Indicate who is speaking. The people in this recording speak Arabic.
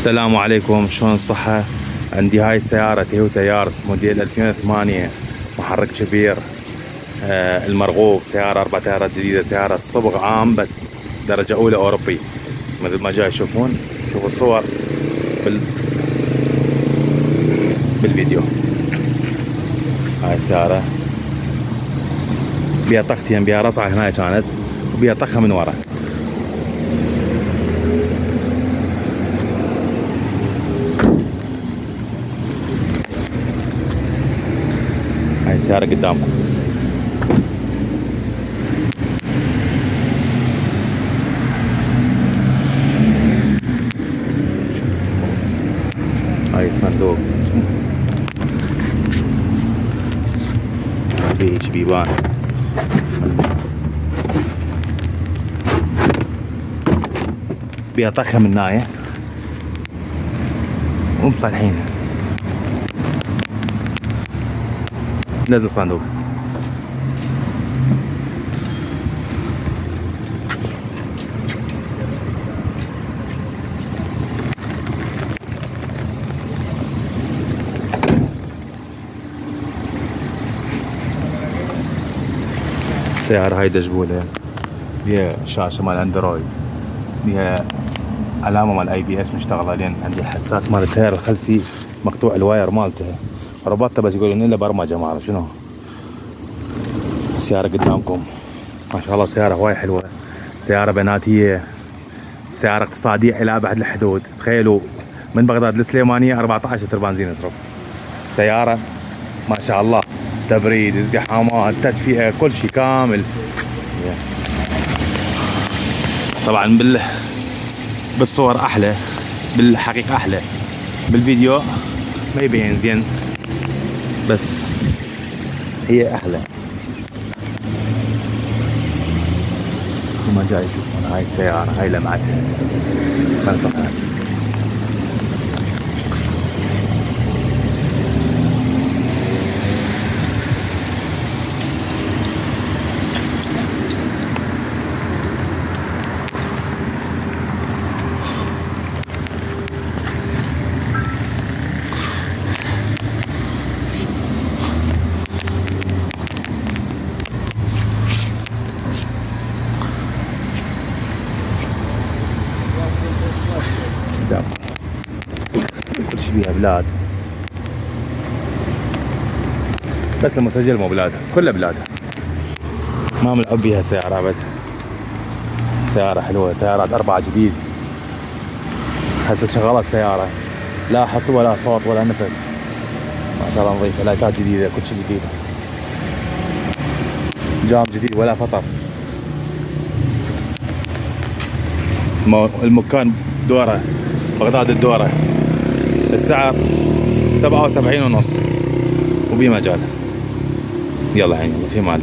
Speaker 1: السلام عليكم، شلون الصحة؟ عندي هاي السيارة تويوتا يارس موديل 2008، محرك كبير، المرغوب، سيارة 4 تيارات جديدة، سيارة صبغ عام بس درجة أولى أوروبي مثل ما جاي تشوفون. شوفوا الصور بالفيديو. هاي السيارة بيها طختين، بيها رصعة هنا كانت وبيها طخة من ورا. هاي السيارة قدامكم. هاي الصندوق بيه بيبان. بيها طخة من ناية ومصلحينها. نزل الصندوق. السيارة هاي دجبولة، بيها شاشة مال اندرويد، بيها علامة مال اي بي اس مشتغلة، لين عندي الحساس مال التيار الخلفي مقطوع الواير مالته، ربطته بس يقولون الا برمجة ما اعرف شنو. السيارة قدامكم ما شاء الله، سيارة هواي حلوة، سيارة بناتية، سيارة اقتصادية الى ابعد الحدود. تخيلوا من بغداد للسليمانية 14 لتر بنزين يصرف. سيارة ما شاء الله، تبريد، ازدحامات، تدفئة، كل شيء كامل. طبعا بالصور احلى، بالحقيقة احلى، بالفيديو ما يبين زين بس هي احلى. وما جاي يشوفون هاي السيارة، هاي لمعتها خلفها. كل شيء بيها بلاد، بس المسجل مو بلادها، كلها بلادها، ما ملعب بيها سيارة ابد. سيارة حلوة، تيارات 4 جديد، هسه شغالة السيارة، لا حصو ولا صوت ولا نفس، ما شاء الله نظيفة، لايتات جديدة، كل شيء جديد، جام جديد ولا فطر. المكان دورة، بغداد الدورة، السعر 77.5 وبمجال. يلا عيني، في مال.